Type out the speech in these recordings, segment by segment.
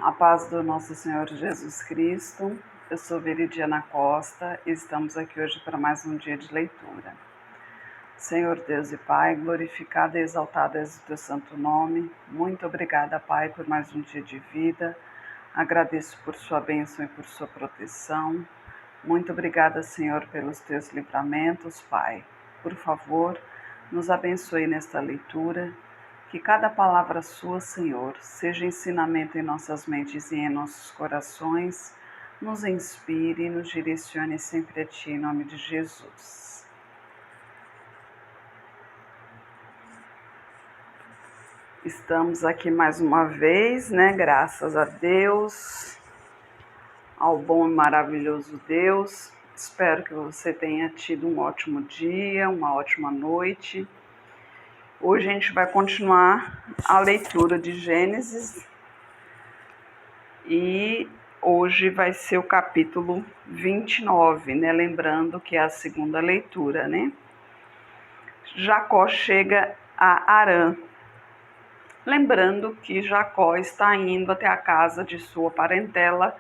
A paz do nosso Senhor Jesus Cristo. Eu sou Veridiana Costa e estamos aqui hoje para mais um dia de leitura. Senhor Deus e Pai, glorificado e exaltado és o teu santo nome. Muito obrigada, Pai, por mais um dia de vida. Agradeço por sua bênção e por sua proteção. Muito obrigada, Senhor, pelos teus livramentos, Pai. Por favor, nos abençoe nesta leitura. Que cada palavra sua, Senhor, seja ensinamento em nossas mentes e em nossos corações, nos inspire e nos direcione sempre a Ti, em nome de Jesus. Estamos aqui mais uma vez, Graças a Deus, ao bom e maravilhoso Deus. Espero que você tenha tido um ótimo dia, uma ótima noite. Hoje a gente vai continuar a leitura de Gênesis e hoje vai ser o capítulo 29, Lembrando que é a segunda leitura, Jacó chega a Harã. Lembrando que Jacó está indo até a casa de sua parentela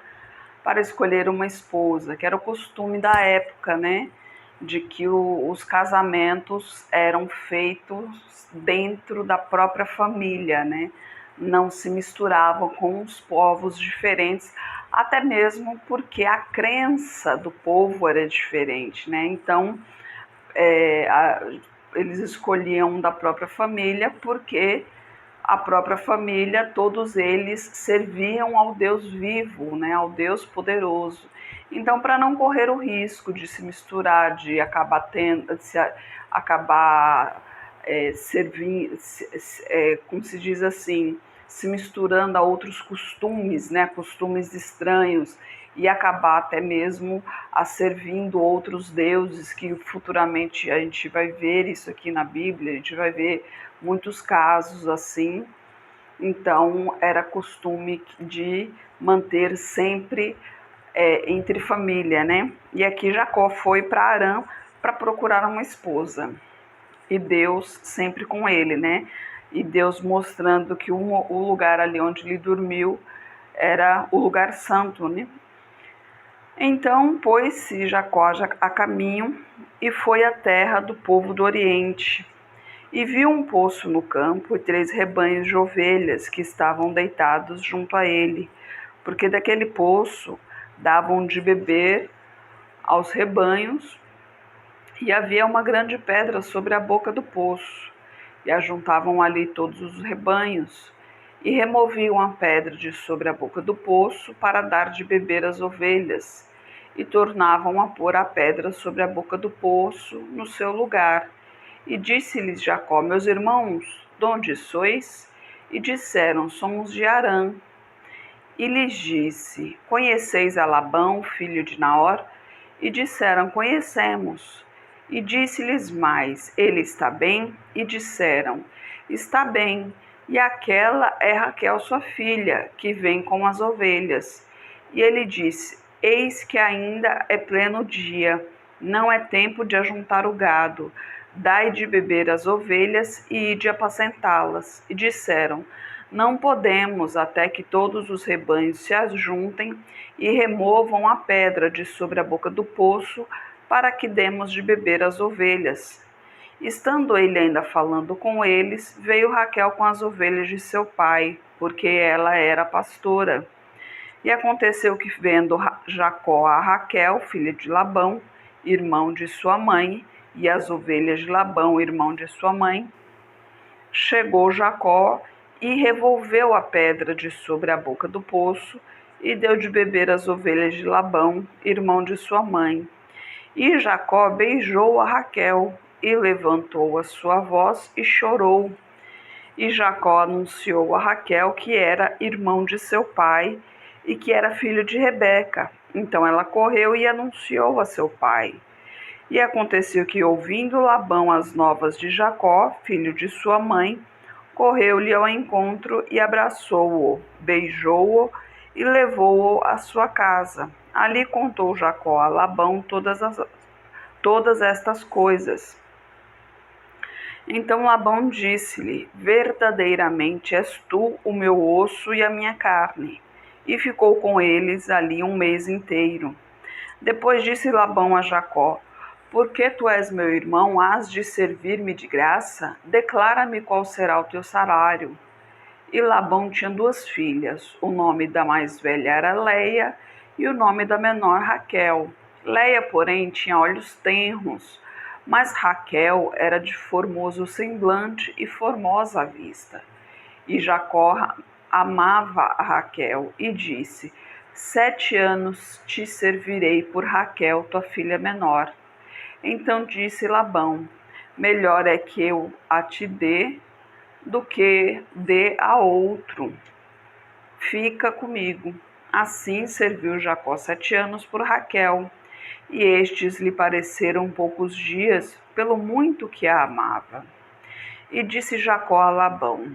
para escolher uma esposa, que era o costume da época, de que os casamentos eram feitos dentro da própria família, Não se misturavam com os povos diferentes, até mesmo porque a crença do povo era diferente, Então, eles escolhiam da própria família porque a própria família, todos eles serviam ao Deus vivo, ao Deus poderoso. Então, para não correr o risco de se misturar, de acabar servindo, como se diz assim, se misturando a outros costumes, costumes estranhos, e acabar até mesmo servindo outros deuses, que futuramente a gente vai ver isso aqui na Bíblia, a gente vai ver muitos casos assim. Então, era costume de manter sempre entre família, E aqui Jacó foi para Harã para procurar uma esposa. E Deus sempre com ele, E Deus mostrando que o lugar ali onde ele dormiu era o lugar santo, Então, pôs-se Jacó a caminho e foi à terra do povo do Oriente. E viu um poço no campo e 3 rebanhos de ovelhas que estavam deitados junto a ele, porque daquele poço davam de beber aos rebanhos, e havia uma grande pedra sobre a boca do poço, e ajuntavam ali todos os rebanhos, e removiam a pedra de sobre a boca do poço para dar de beber às ovelhas, e tornavam a pôr a pedra sobre a boca do poço no seu lugar. E disse-lhes Jacó: meus irmãos, de onde sois? E disseram: somos de Harã. E lhes disse: conheceis a Labão, filho de Naor? E disseram: conhecemos. E disse-lhes mais: ele está bem? E disseram: está bem. E aquela é Raquel, sua filha, que vem com as ovelhas. E ele disse: eis que ainda é pleno dia, não é tempo de ajuntar o gado. Dai de beber às ovelhas e ide apacentá-las. E disseram: não podemos até que todos os rebanhos se ajuntem e removam a pedra de sobre a boca do poço, para que demos de beber às ovelhas. Estando ele ainda falando com eles, veio Raquel com as ovelhas de seu pai, porque ela era pastora. E aconteceu que, vendo Jacó a Raquel, filha de Labão, irmão de sua mãe, e as ovelhas de Labão, irmão de sua mãe, chegou Jacó e revolveu a pedra de sobre a boca do poço e deu de beber às ovelhas de Labão, irmão de sua mãe. E Jacó beijou a Raquel e levantou a sua voz e chorou. E Jacó anunciou a Raquel que era irmão de seu pai e que era filho de Rebeca. Então ela correu e anunciou a seu pai. E aconteceu que, ouvindo Labão as novas de Jacó, filho de sua mãe, correu-lhe ao encontro e abraçou-o, beijou-o e levou-o à sua casa. Ali contou Jacó a Labão todas estas coisas. Então Labão disse-lhe: verdadeiramente és tu o meu osso e a minha carne. e ficou com eles ali um mês inteiro. Depois disse Labão a Jacó: Porque tu és meu irmão, hás de servir-me de graça? Declara-me qual será o teu salário. E Labão tinha duas filhas. O nome da mais velha era Leia e o nome da menor Raquel. Leia, porém, tinha olhos tenros, mas Raquel era de formoso semblante e formosa à vista. E Jacó amava a Raquel e disse: 7 anos te servirei por Raquel, tua filha menor. Então disse Labão: Melhor é que eu a te dê do que dê a outro. Fica comigo. Assim serviu Jacó 7 anos por Raquel, e estes lhe pareceram poucos dias, pelo muito que a amava. E disse Jacó a Labão: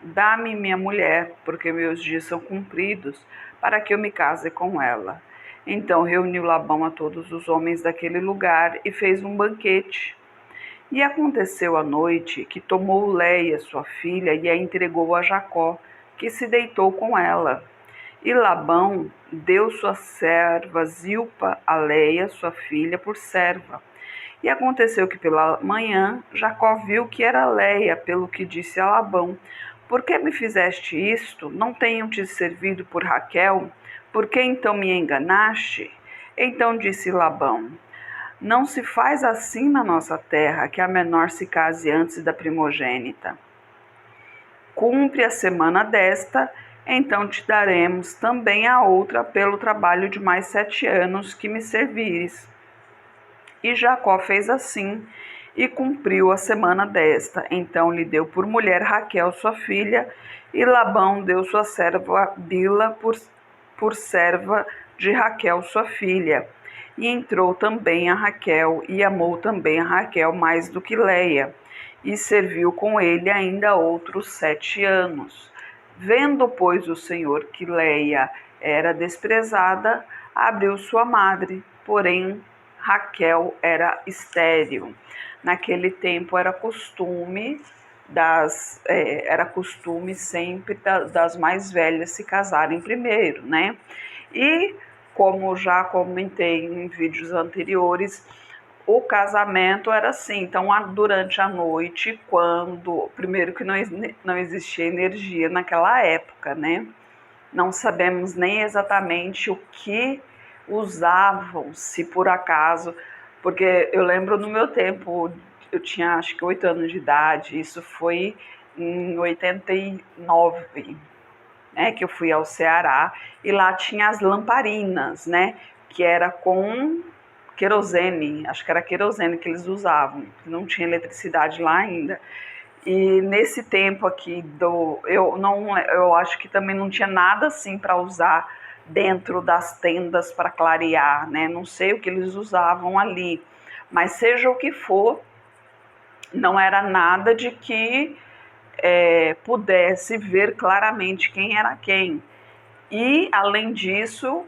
Dá-me minha mulher, porque meus dias são cumpridos, para que eu me case com ela. Então reuniu Labão a todos os homens daquele lugar e fez um banquete. E aconteceu à noite que tomou Leia, sua filha, e a entregou a Jacó, que se deitou com ela. E Labão deu sua serva Zilpa a Leia, sua filha, por serva. E aconteceu que pela manhã Jacó viu que era Leia, pelo que disse a Labão: Por que me fizeste isto? Não tenho te servido por Raquel? Por que então me enganaste? Então disse Labão: Não se faz assim na nossa terra, que a menor se case antes da primogênita. Cumpre a semana desta, então te daremos também a outra pelo trabalho de mais 7 anos que me servires. E Jacó fez assim, e cumpriu a semana desta. Então lhe deu por mulher Raquel, sua filha, e Labão deu sua serva Bila por serva de Raquel, sua filha. E entrou também a Raquel, e amou também a Raquel mais do que Leia, e serviu com ele ainda outros 7 anos. Vendo, pois, o Senhor que Leia era desprezada, abriu sua madre, porém Raquel era estéril. Naquele tempo era costume sempre das mais velhas se casarem primeiro, né? E como já comentei em vídeos anteriores, o casamento era assim. Então, durante a noite, primeiro que não existia energia naquela época, né? Não sabemos nem exatamente o que usavam, se por acaso, porque eu lembro no meu tempo, eu tinha acho que 8 anos de idade, isso foi em 89, né, que eu fui ao Ceará, e lá tinha as lamparinas, né, que era com querosene, acho que era querosene que eles usavam, não tinha eletricidade lá ainda. E nesse tempo aqui eu acho que também não tinha nada assim para usar dentro das tendas para clarear, né? Não sei o que eles usavam ali, mas seja o que for, não era nada de que pudesse ver claramente quem era quem. E além disso,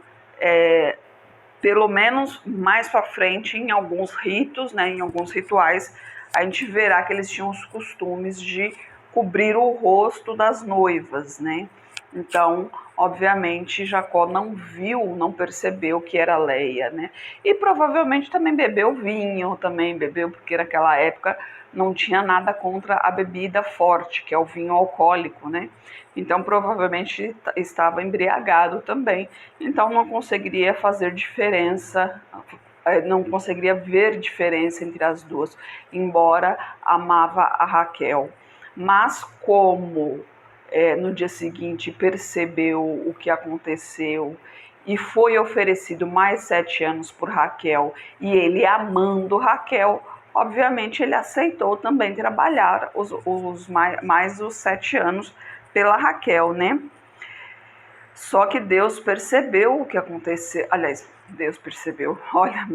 pelo menos mais para frente, em alguns ritos, né, em alguns rituais, a gente verá que eles tinham os costumes de cobrir o rosto das noivas, né? Então, obviamente, Jacó não viu, não percebeu que era Leia, né? E provavelmente também bebeu vinho, porque naquela época não tinha nada contra a bebida forte, que é o vinho alcoólico, né? Então, provavelmente estava embriagado também. Então, não conseguiria fazer diferença, não conseguiria ver diferença entre as duas, embora amava a Raquel. Mas como no dia seguinte percebeu o que aconteceu e foi oferecido mais 7 anos por Raquel, e ele amando Raquel, obviamente ele aceitou também trabalhar mais os 7 anos pela Raquel, né? Só que Deus percebeu o que aconteceu. Aliás, Deus percebeu. Olha,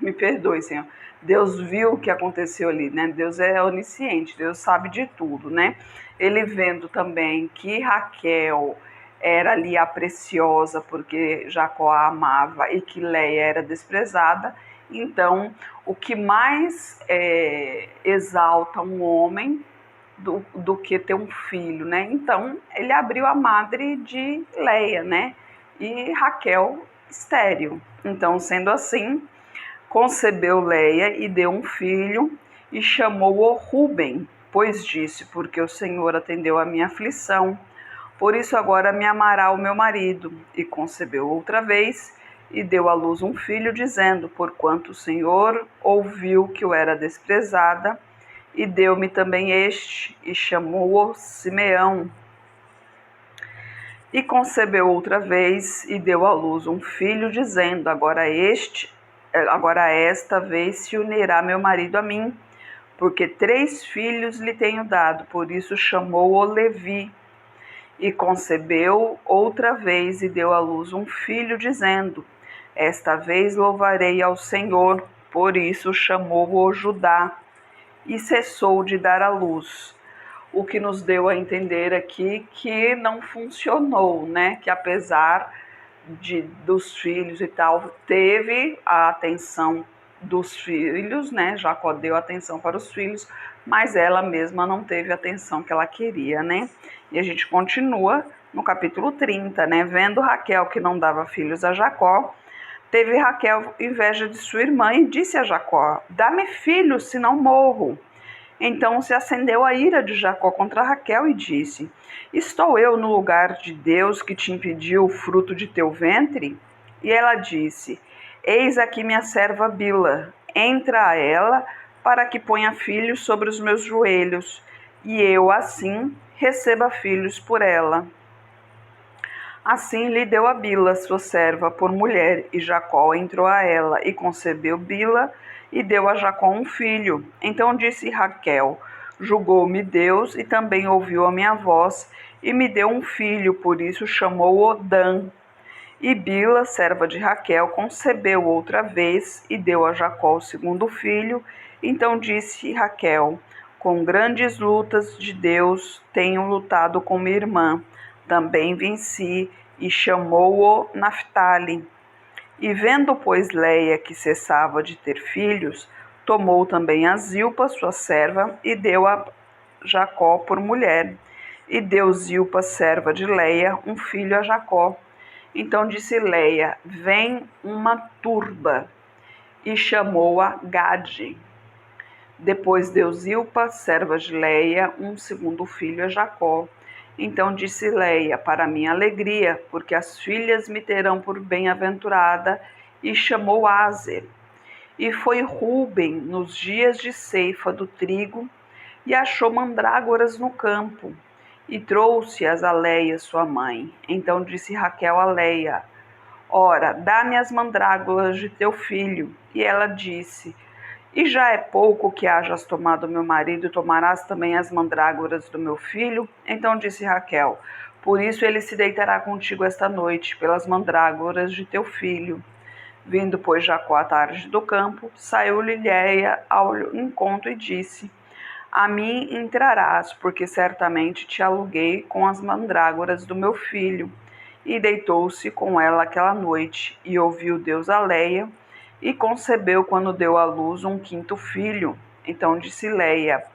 me perdoe, Senhor. Deus viu o que aconteceu ali, né? Deus é onisciente, Deus sabe de tudo, né? Ele vendo também que Raquel era ali a preciosa, porque Jacó a amava, e que Leia era desprezada. Então, o que mais exalta um homem do que ter um filho, né? Então, ele abriu a madre de Leia, né? e Raquel estéril. Então, sendo assim, concebeu Leia e deu um filho e chamou-o Ruben, pois disse: porque o Senhor atendeu a minha aflição, por isso agora me amará o meu marido. E concebeu outra vez e deu à luz um filho, dizendo: porquanto o Senhor ouviu que eu era desprezada, e deu-me também este, e chamou-o Simeão. E concebeu outra vez e deu à luz um filho, dizendo: agora esta vez se unirá meu marido a mim, porque 3 filhos lhe tenho dado, por isso chamou-o Levi. E concebeu outra vez e deu à luz um filho, dizendo: esta vez louvarei ao Senhor, por isso chamou-o Judá. E cessou de dar à luz. O que nos deu a entender aqui que não funcionou, né? Que apesar dos filhos e tal, teve a atenção dos filhos, né? Jacó deu atenção para os filhos, mas ela mesma não teve a atenção que ela queria, né? E a gente continua no capítulo 30, né? Vendo Raquel que não dava filhos a Jacó, teve Raquel inveja de sua irmã e disse a Jacó: dá-me filhos, senão morro. Então se acendeu a ira de Jacó contra Raquel e disse: estou eu no lugar de Deus que te impediu o fruto de teu ventre? E ela disse: eis aqui minha serva Bila, entra a ela, para que ponha filhos sobre os meus joelhos, e eu assim receba filhos por ela. Assim lhe deu a Bila, sua serva, por mulher, e Jacó entrou a ela, e concebeu Bila, e deu a Jacó um filho. Então disse Raquel: julgou-me Deus, e também ouviu a minha voz, e me deu um filho, por isso chamou-o Dan. E Bila, serva de Raquel, concebeu outra vez, e deu a Jacó o segundo filho. Então disse Raquel: com grandes lutas de Deus tenho lutado com minha irmã. Também venci, e chamou-o Naphtali. E vendo, pois, Leia que cessava de ter filhos, tomou também a Zilpa, sua serva, e deu a Jacó por mulher. E deu Zilpa, serva de Leia, um filho a Jacó. Então disse Leia: vem uma turba, e chamou-a Gade. Depois deu Zilpa, serva de Leia, um segundo filho a Jacó. Então disse Leia: para minha alegria, porque as filhas me terão por bem-aventurada, e chamou Aser. E foi Ruben nos dias de ceifa do trigo, e achou mandrágoras no campo, e trouxe-as a Leia, sua mãe. Então disse Raquel a Leia: ora, dá-me as mandrágoras de teu filho. E ela disse: e já é pouco que hajas tomado meu marido, tomarás também as mandrágoras do meu filho? Então disse Raquel: por isso ele se deitará contigo esta noite, pelas mandrágoras de teu filho. Vindo, pois, Jacó à tarde do campo, saiu-lhe Leia ao encontro e disse: a mim entrarás, porque certamente te aluguei com as mandrágoras do meu filho. E deitou-se com ela aquela noite, e ouviu Deus a Leia, e concebeu quando deu à luz um quinto filho. Então disse Leia: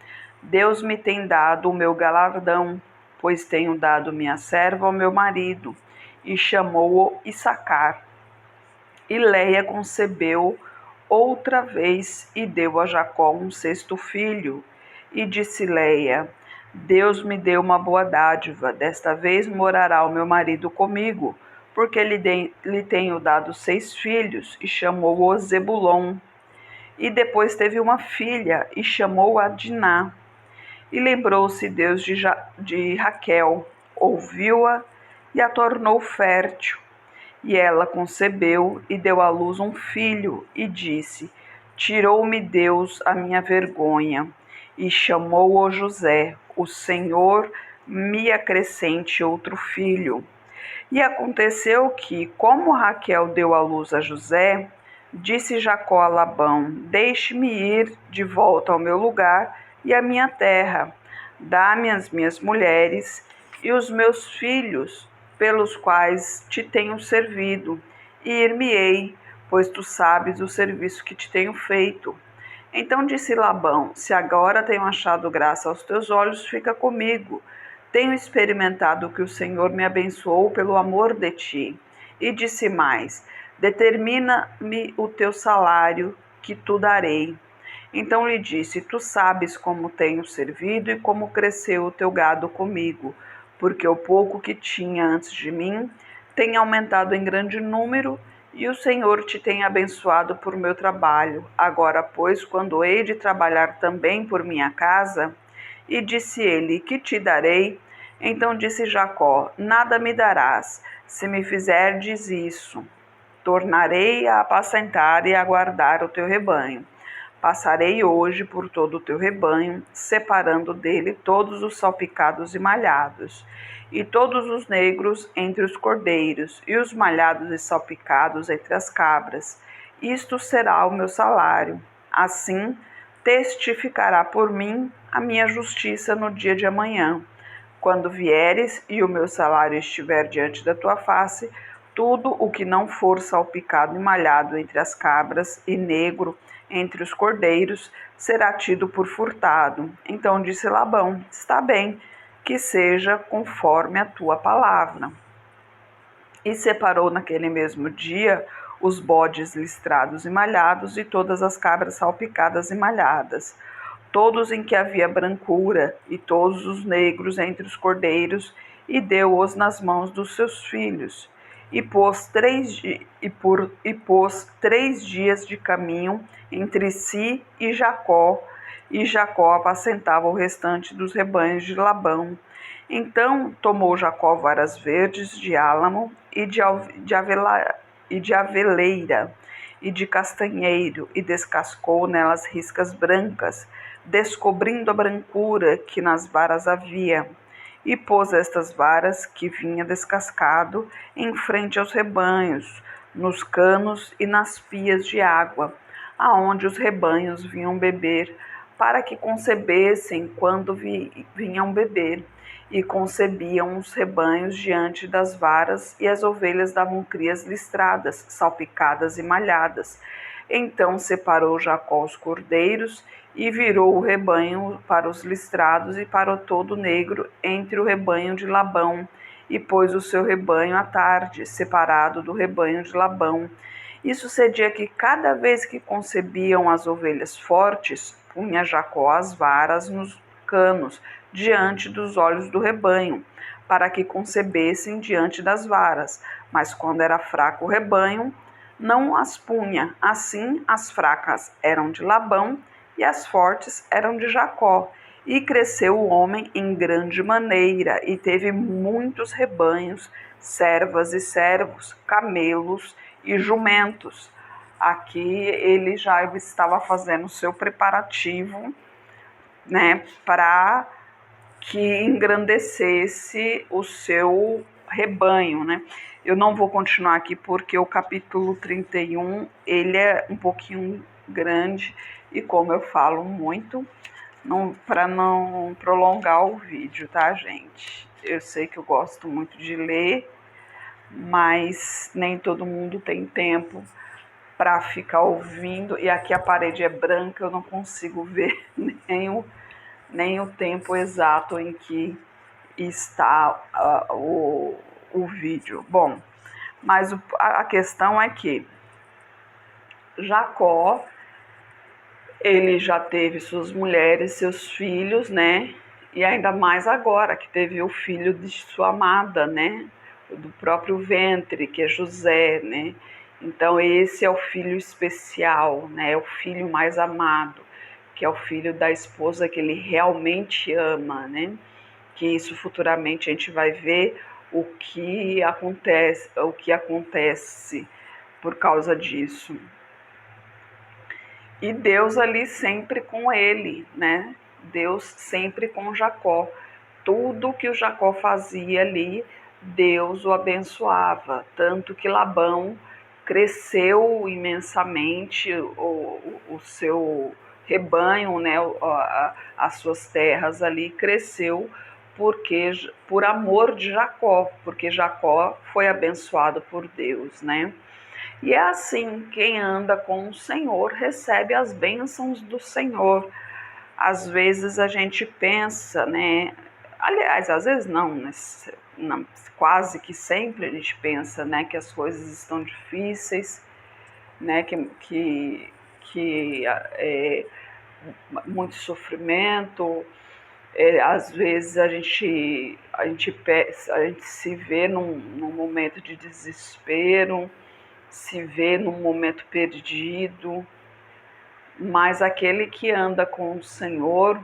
Deus me tem dado o meu galardão, pois tenho dado minha serva ao meu marido. E chamou-o Issacar. E Leia concebeu outra vez e deu a Jacó um sexto filho. E disse Leia: Deus me deu uma boa dádiva, desta vez morará o meu marido comigo, porque lhe tenho dado 6 filhos, e chamou-o Zebulon. E depois teve uma filha, e chamou-a Diná. E lembrou-se Deus de Raquel, ouviu-a e a tornou fértil. E ela concebeu e deu à luz um filho, e disse: tirou-me Deus a minha vergonha. E chamou-o José: o Senhor me acrescente outro filho. E aconteceu que, como Raquel deu à luz a José, disse Jacó a Labão: deixe-me ir de volta ao meu lugar e à minha terra. Dá-me as minhas mulheres e os meus filhos, pelos quais te tenho servido, e ir-me-ei, pois tu sabes o serviço que te tenho feito. Então disse Labão: se agora tenho achado graça aos teus olhos, fica comigo. Tenho experimentado que o Senhor me abençoou pelo amor de ti. E disse mais: determina-me o teu salário, que tu darei. Então lhe disse: tu sabes como tenho servido e como cresceu o teu gado comigo, porque o pouco que tinha antes de mim tem aumentado em grande número, e o Senhor te tem abençoado por meu trabalho. Agora, pois, quando hei de trabalhar também por minha casa? E disse ele: que te darei? Então disse Jacó: nada me darás, se me fizerdes isso. Tornarei a apacentar e a guardar o teu rebanho. Passarei hoje por todo o teu rebanho, separando dele todos os salpicados e malhados, e todos os negros entre os cordeiros, e os malhados e salpicados entre as cabras. Isto será o meu salário. Assim testificará por mim a minha justiça no dia de amanhã. Quando vieres e o meu salário estiver diante da tua face, tudo o que não for salpicado e malhado entre as cabras e negro entre os cordeiros será tido por furtado. Então disse Labão: está bem, que seja conforme a tua palavra. E separou naquele mesmo dia os bodes listrados e malhados e todas as cabras salpicadas e malhadas, todos em que havia brancura, e todos os negros entre os cordeiros, e deu-os nas mãos dos seus filhos. E pôs 3 dias de caminho entre si e Jacó apacentava o restante dos rebanhos de Labão. Então tomou Jacó varas verdes de álamo e de aveleira e de castanheiro, e descascou nelas riscas brancas, descobrindo a brancura que nas varas havia. E pôs estas varas, que vinha descascado, em frente aos rebanhos, nos canos e nas pias de água, aonde os rebanhos vinham beber, para que concebessem quando vinham beber. E concebiam os rebanhos diante das varas, e as ovelhas davam crias listradas, salpicadas e malhadas. Então separou Jacó os cordeiros, e virou o rebanho para os listrados e para o todo negro entre o rebanho de Labão, e pôs o seu rebanho à tarde, separado do rebanho de Labão. E sucedia que cada vez que concebiam as ovelhas fortes, punha Jacó as varas nos canos, diante dos olhos do rebanho, para que concebessem diante das varas. Mas quando era fraco o rebanho, não as punha. Assim, as fracas eram de Labão e as fortes eram de Jacó. E cresceu o homem em grande maneira, e teve muitos rebanhos, servas e servos, camelos e jumentos. Aqui ele já estava fazendo o seu preparativo, né, para que engrandecesse o seu rebanho, né? Eu não vou continuar aqui porque o capítulo 31, ele é um pouquinho grande, e como eu falo muito, para não prolongar o vídeo, tá, gente? Eu sei que eu gosto muito de ler, mas nem todo mundo tem tempo para ficar ouvindo, e aqui a parede é branca, eu não consigo ver nem o tempo exato em que está o vídeo. Bom, mas a questão é que Jacó, ele já teve suas mulheres, seus filhos, né? E ainda mais agora que teve o filho de sua amada, né? Do próprio ventre, que é José, né? Então esse é o filho especial, né? É o filho mais amado, que é o filho da esposa que ele realmente ama, né? Que isso futuramente a gente vai ver o que acontece por causa disso. E Deus ali sempre com ele, né? Deus sempre com Jacó. Tudo que o Jacó fazia ali, Deus o abençoava. Tanto que Labão cresceu imensamente o seu rebanho, né? As suas terras ali cresceu por amor de Jacó, porque Jacó foi abençoado por Deus, né? E é assim, quem anda com o Senhor recebe as bênçãos do Senhor. Às vezes a gente pensa, né? Aliás, às vezes não, né? Quase que sempre a gente pensa, né, que as coisas estão difíceis, né, que é muito sofrimento. Às vezes a gente se vê num momento de desespero, se vê num momento perdido, mas aquele que anda com o Senhor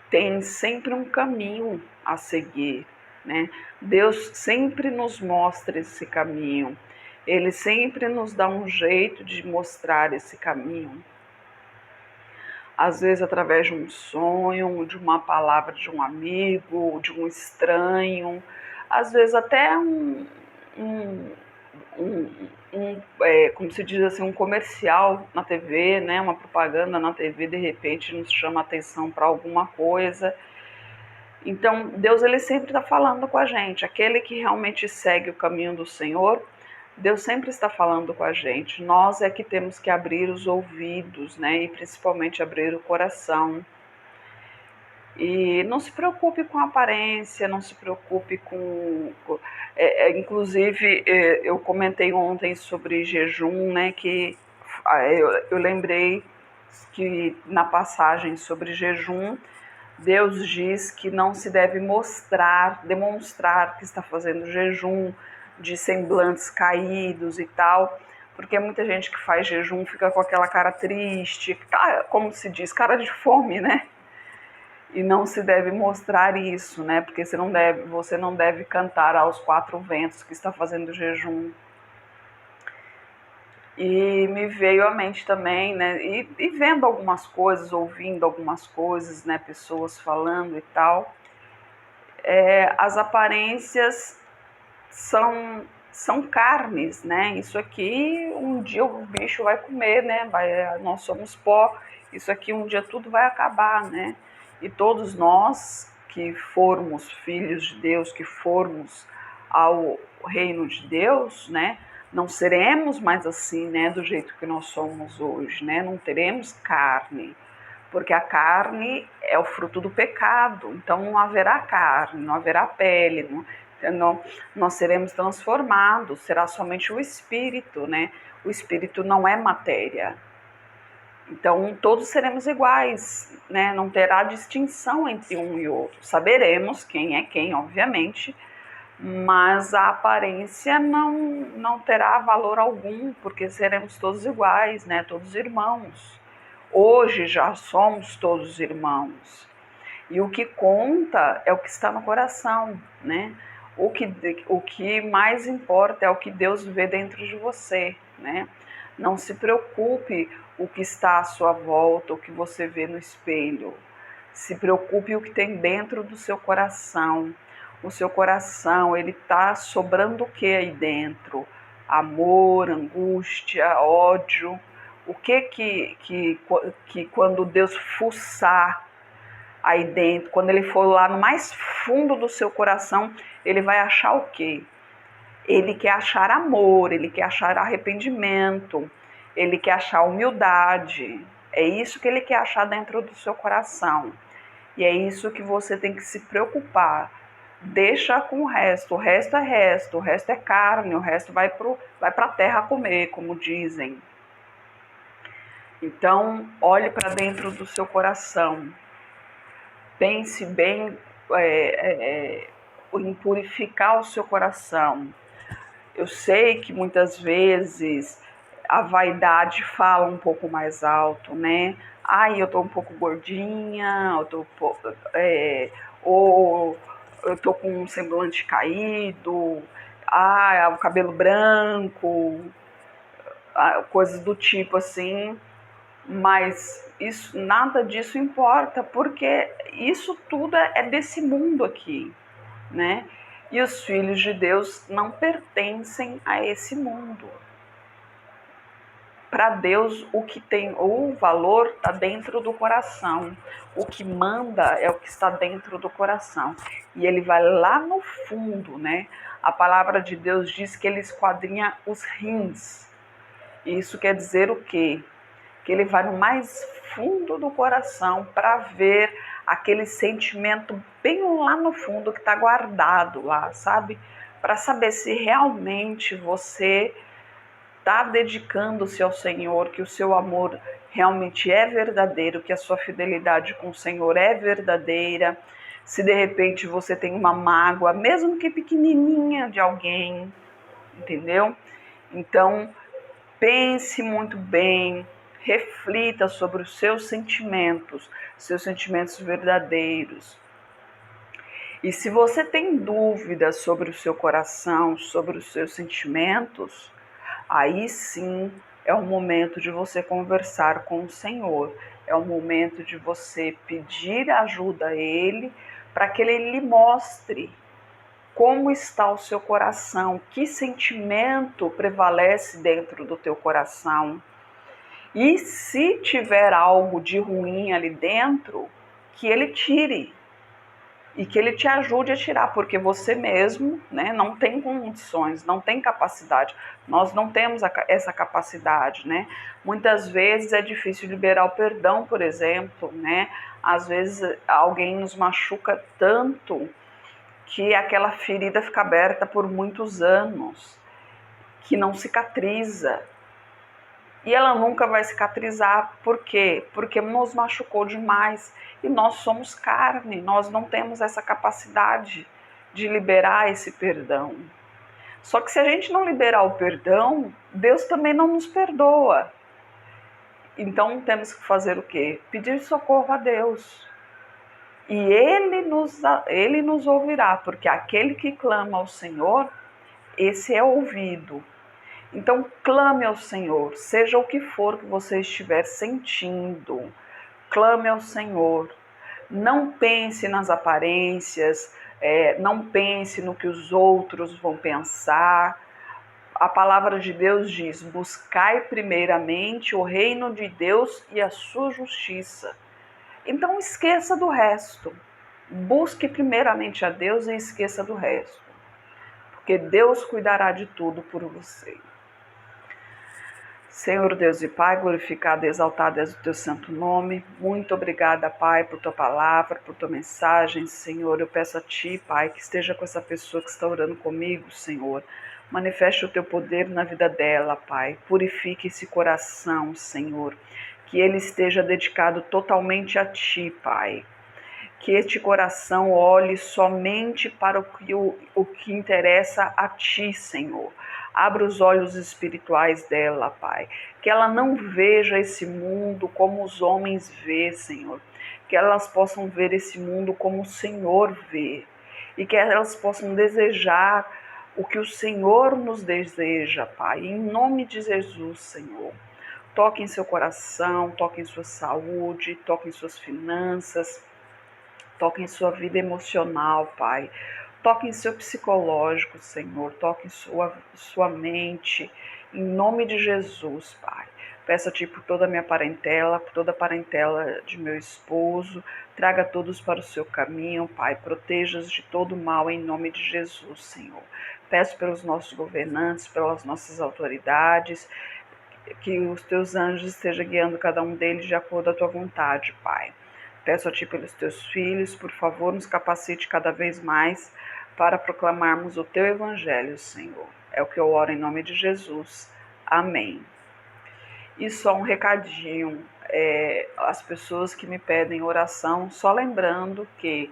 tem sempre um caminho a seguir, né? Deus sempre nos mostra esse caminho, Ele sempre nos dá um jeito de mostrar esse caminho. Às vezes através de um sonho, de uma palavra de um amigo, de um estranho, às vezes até um, como se diz assim, um comercial na TV, né? Uma propaganda na TV, de repente nos chama a atenção para alguma coisa. Então, Deus ele sempre está falando com a gente. Aquele que realmente segue o caminho do Senhor, Deus sempre está falando com a gente. Nós é que temos que abrir os ouvidos, né? E principalmente abrir o coração. E não se preocupe com a aparência, não se preocupe inclusive, eu comentei ontem sobre jejum, né? Que eu lembrei que na passagem sobre jejum, Deus diz que não se deve demonstrar que está fazendo jejum, de semblantes caídos e tal, porque muita gente que faz jejum fica com aquela cara triste, como se diz, cara de fome, né? E não se deve mostrar isso, né? Porque você não deve cantar aos quatro ventos que está fazendo jejum. E me veio à mente também, né? E vendo algumas coisas, ouvindo algumas coisas, né? Pessoas falando e tal. As aparências são carnes, né? Isso aqui um dia o bicho vai comer, né? Nós somos pó. Isso aqui um dia tudo vai acabar, né? E todos nós que formos filhos de Deus, que formos ao reino de Deus, né? Não seremos mais assim, né? Do jeito que nós somos hoje, né? Não teremos carne, porque a carne é o fruto do pecado. Então não haverá carne, não haverá pele, nós seremos transformados, será somente o espírito, né? O espírito não é matéria. Então todos seremos iguais, né? Não terá distinção entre um e outro. Saberemos quem é quem, obviamente, mas a aparência não terá valor algum, porque seremos todos iguais, né? Todos irmãos. Hoje já somos todos irmãos. E o que conta é o que está no coração, né? O que mais importa é o que Deus vê dentro de você, né? Não se preocupe o que está à sua volta, o que você vê no espelho. Se preocupe o que tem dentro do seu coração. O seu coração, ele está sobrando o que aí dentro? Amor, angústia, ódio. O que quando Deus fuçar aí dentro, quando ele for lá no mais fundo do seu coração, ele vai achar o quê? Ele quer achar amor, ele quer achar arrependimento, ele quer achar humildade. É isso que ele quer achar dentro do seu coração. E é isso que você tem que se preocupar. Deixa com o resto é resto, o resto é carne, o resto vai para a terra comer, como dizem. Então, olhe para dentro do seu coração. Pense bem em purificar o seu coração. Eu sei que muitas vezes a vaidade fala um pouco mais alto, né? Ai, eu tô um pouco gordinha, ou eu tô com um semblante caído, o cabelo branco, coisas do tipo assim. Mas nada disso importa, porque isso tudo é desse mundo aqui, né? E os filhos de Deus não pertencem a esse mundo. Para Deus, o que tem o valor está dentro do coração. O que manda é o que está dentro do coração. E ele vai lá no fundo, né? A palavra de Deus diz que ele esquadrinha os rins. Isso quer dizer o quê? Que ele vai no mais fundo do coração para ver aquele sentimento bem lá no fundo que está guardado lá, sabe? Para saber se realmente você está dedicando-se ao Senhor, que o seu amor realmente é verdadeiro, que a sua fidelidade com o Senhor é verdadeira. Se de repente você tem uma mágoa, mesmo que pequenininha, de alguém, entendeu? Então, pense muito bem, reflita sobre os seus sentimentos verdadeiros. E se você tem dúvidas sobre o seu coração, sobre os seus sentimentos, aí sim é o momento de você conversar com o Senhor. É o momento de você pedir ajuda a Ele para que Ele lhe mostre como está o seu coração, que sentimento prevalece dentro do teu coração. E se tiver algo de ruim ali dentro, que Ele tire. E que Ele te ajude a tirar, porque você mesmo, né, não tem condições, não tem capacidade. Nós não temos essa capacidade, né? Muitas vezes é difícil liberar o perdão, por exemplo, né? Às vezes alguém nos machuca tanto que aquela ferida fica aberta por muitos anos, que não cicatriza. E ela nunca vai cicatrizar. Por quê? Porque nos machucou demais. E nós somos carne, nós não temos essa capacidade de liberar esse perdão. Só que se a gente não liberar o perdão, Deus também não nos perdoa. Então temos que fazer o quê? Pedir socorro a Deus. E Ele nos ouvirá, porque aquele que clama ao Senhor, esse é ouvido. Então clame ao Senhor, seja o que for que você estiver sentindo, clame ao Senhor. Não pense nas aparências, não pense no que os outros vão pensar. A palavra de Deus diz: buscai primeiramente o reino de Deus e a sua justiça. Então esqueça do resto. Busque primeiramente a Deus e esqueça do resto, porque Deus cuidará de tudo por você. Senhor Deus e Pai, glorificado e exaltado és o teu santo nome. Muito obrigada, Pai, por tua palavra, por tua mensagem, Senhor. Eu peço a Ti, Pai, que esteja com essa pessoa que está orando comigo, Senhor. Manifeste o teu poder na vida dela, Pai. Purifique esse coração, Senhor. Que ele esteja dedicado totalmente a Ti, Pai. Que este coração olhe somente para o que interessa a Ti, Senhor. Abra os olhos espirituais dela, Pai. Que ela não veja esse mundo como os homens vê, Senhor. Que elas possam ver esse mundo como o Senhor vê. E que elas possam desejar o que o Senhor nos deseja, Pai. Em nome de Jesus, Senhor. Toque em seu coração, toque em sua saúde, toque em suas finanças. Toque em sua vida emocional, Pai. Toque em seu psicológico, Senhor. Toque em sua mente. Em nome de Jesus, Pai. Peço a Ti por toda a minha parentela, por toda a parentela de meu esposo. Traga todos para o seu caminho, Pai. Proteja-os de todo mal, em nome de Jesus, Senhor. Peço pelos nossos governantes, pelas nossas autoridades, que os Teus anjos estejam guiando cada um deles de acordo à Tua vontade, Pai. Peço a Ti pelos Teus filhos, por favor, nos capacite cada vez mais para proclamarmos o Teu Evangelho, Senhor. É o que eu oro em nome de Jesus. Amém. E só um recadinho, as pessoas que me pedem oração, só lembrando que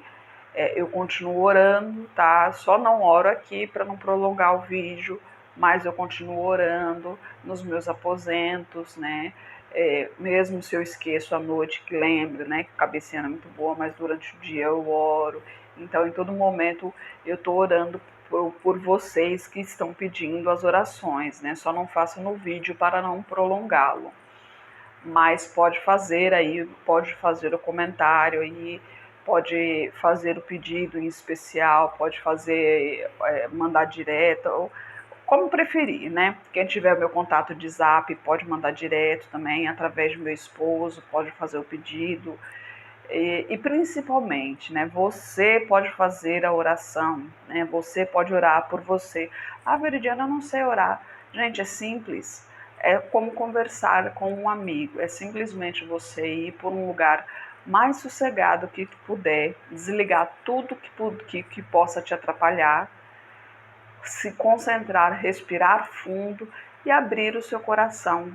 eu continuo orando, tá? Só não oro aqui para não prolongar o vídeo, mas eu continuo orando nos meus aposentos, né? Mesmo se eu esqueço à noite, que lembre, né? Que a cabecinha é muito boa, mas durante o dia eu oro. Então, em todo momento, eu estou orando por vocês que estão pedindo as orações, né? Só não faço no vídeo para não prolongá-lo. Mas pode fazer aí, pode fazer o comentário aí, pode fazer o pedido em especial, pode fazer, mandar direto, ou como preferir, né? Quem tiver meu contato de zap pode mandar direto também, através do meu esposo, pode fazer o pedido. E principalmente, né? Você pode fazer a oração, né? Você pode orar por você. Ah, Veridiana, eu não sei orar. Gente, é simples. É como conversar com um amigo. É simplesmente você ir por um lugar mais sossegado que tu puder, desligar tudo que possa te atrapalhar, se concentrar, respirar fundo e abrir o seu coração.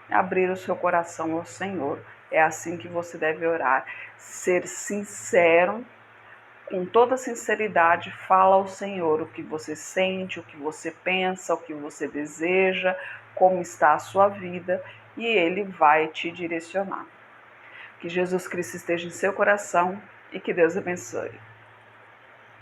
Abrir o seu coração ao Senhor. É assim que você deve orar. Ser sincero, com toda sinceridade, fala ao Senhor o que você sente, o que você pensa, o que você deseja, como está a sua vida, e Ele vai te direcionar. Que Jesus Cristo esteja em seu coração e que Deus abençoe.